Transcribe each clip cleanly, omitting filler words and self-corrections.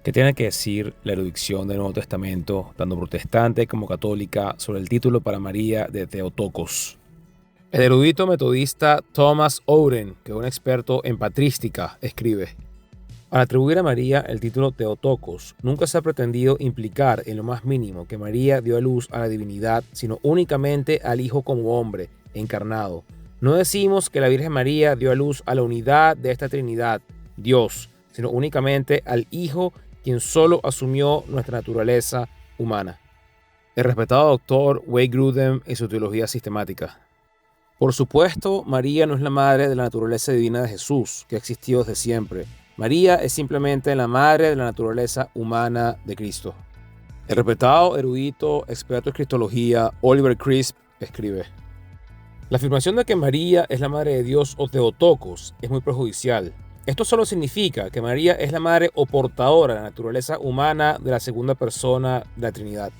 ¿Qué tiene que decir la erudición del Nuevo Testamento, tanto protestante como católica, sobre el título para María de Theotokos? El erudito metodista Thomas Oren, que es un experto en patrística, escribe: al atribuir a María el título Theotokos, nunca se ha pretendido implicar en lo más mínimo que María dio a luz a la divinidad, sino únicamente al Hijo como hombre, encarnado. No decimos que la Virgen María dio a luz a la unidad de esta Trinidad, Dios, sino únicamente al Hijo, quien solo asumió nuestra naturaleza humana. El respetado doctor Wade Grudem en su teología sistemática. Por supuesto, María no es la madre de la naturaleza divina de Jesús, que ha existido desde siempre. María es simplemente la madre de la naturaleza humana de Cristo. El respetado erudito experto en cristología Oliver Crisp escribe: la afirmación de que María es la madre de Dios o Theotokos es muy perjudicial. Esto solo significa que María es la madre o portadora de la naturaleza humana de la segunda persona de la Trinidad.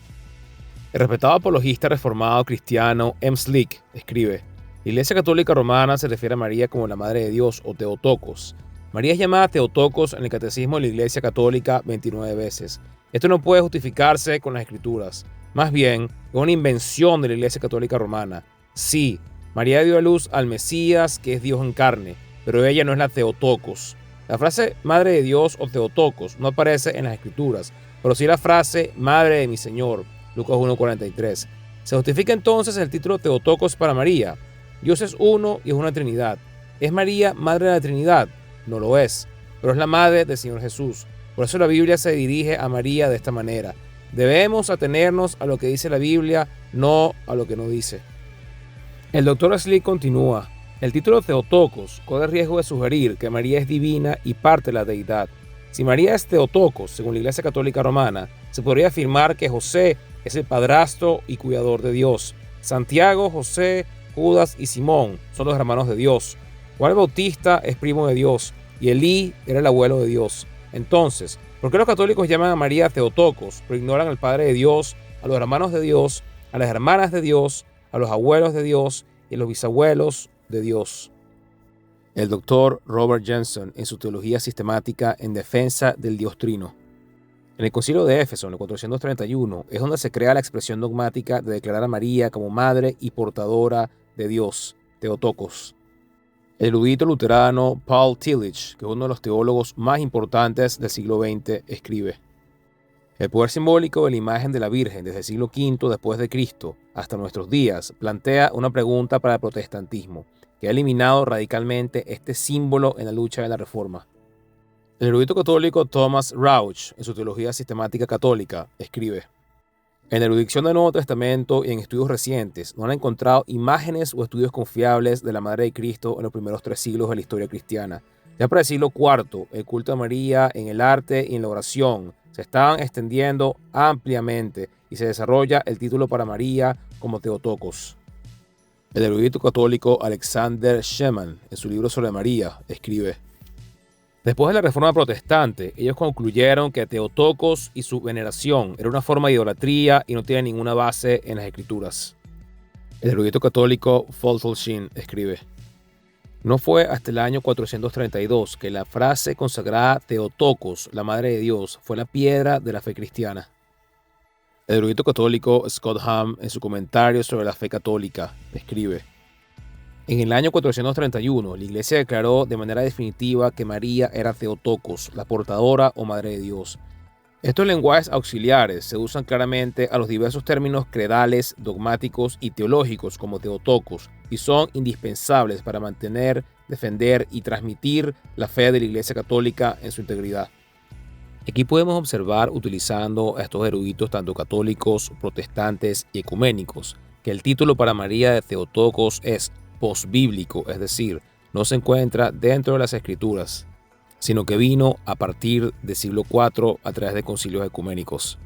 El respetado apologista reformado cristiano M. Slick escribe: la Iglesia Católica Romana se refiere a María como la Madre de Dios o Theotokos. María es llamada Theotokos en el Catecismo de la Iglesia Católica 29 veces. Esto no puede justificarse con las Escrituras. Más bien, es una invención de la Iglesia Católica Romana. Sí, María dio a luz al Mesías, que es Dios en carne, pero ella no es la Theotokos. La frase Madre de Dios o Theotokos no aparece en las Escrituras, pero sí la frase Madre de mi Señor, Lucas 1:43. ¿Se justifica entonces el título Theotokos para María? Dios es uno y es una Trinidad. ¿Es María madre de la Trinidad? No lo es, pero es la madre del Señor Jesús. Por eso la Biblia se dirige a María de esta manera. Debemos atenernos a lo que dice la Biblia, no a lo que no dice. El doctor Slick continúa: el título Theotokos corre el riesgo de sugerir que María es divina y parte de la deidad. Si María es Theotokos, según la Iglesia Católica Romana, se podría afirmar que José es el padrastro y cuidador de Dios. Santiago, José, Judas y Simón son los hermanos de Dios. Juan el Bautista es primo de Dios y Elí era el abuelo de Dios. Entonces, ¿por qué los católicos llaman a María Theotokos, pero ignoran al Padre de Dios, a los hermanos de Dios, a las hermanas de Dios, a los abuelos de Dios y a los bisabuelos de Dios? El doctor Robert Jenson en su teología sistemática en defensa del Dios Trino. En el Concilio de Éfeso, en el 431, es donde se crea la expresión dogmática de declarar a María como madre y portadora de Dios, Theotokos. El erudito luterano Paul Tillich, que es uno de los teólogos más importantes del siglo XX, escribe: el poder simbólico de la imagen de la Virgen desde el siglo V después de Cristo hasta nuestros días plantea una pregunta para el protestantismo, que ha eliminado radicalmente este símbolo en la lucha de la Reforma. El erudito católico Thomas Rauch, en su teología sistemática católica, escribe: en la erudición del Nuevo Testamento y en estudios recientes no han encontrado imágenes o estudios confiables de la Madre de Cristo en los primeros 3 siglos de la historia cristiana. Ya para el siglo IV, el culto a María en el arte y en la oración se estaban extendiendo ampliamente y se desarrolla el título para María como Theotokos. El erudito católico Alexander Schemann, en su libro sobre María, escribe: después de la Reforma Protestante, ellos concluyeron que Theotokos y su veneración era una forma de idolatría y no tiene ninguna base en las Escrituras. El erudito católico Foltelshin escribe: no fue hasta el año 432 que la frase consagrada Theotokos, la Madre de Dios, fue la piedra de la fe cristiana. El erudito católico Scott Hahn, en su comentario sobre la fe católica, escribe: en el año 431, la Iglesia declaró de manera definitiva que María era Theotokos, la portadora o Madre de Dios. Estos lenguajes auxiliares se usan claramente a los diversos términos credales, dogmáticos y teológicos como Theotokos y son indispensables para mantener, defender y transmitir la fe de la Iglesia Católica en su integridad. Aquí podemos observar, utilizando a estos eruditos tanto católicos, protestantes y ecuménicos, que el título para María de Theotokos es posbíblico, es decir, no se encuentra dentro de las Escrituras, sino que vino a partir del siglo IV a través de concilios ecuménicos.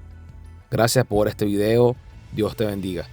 Gracias por este video. Dios te bendiga.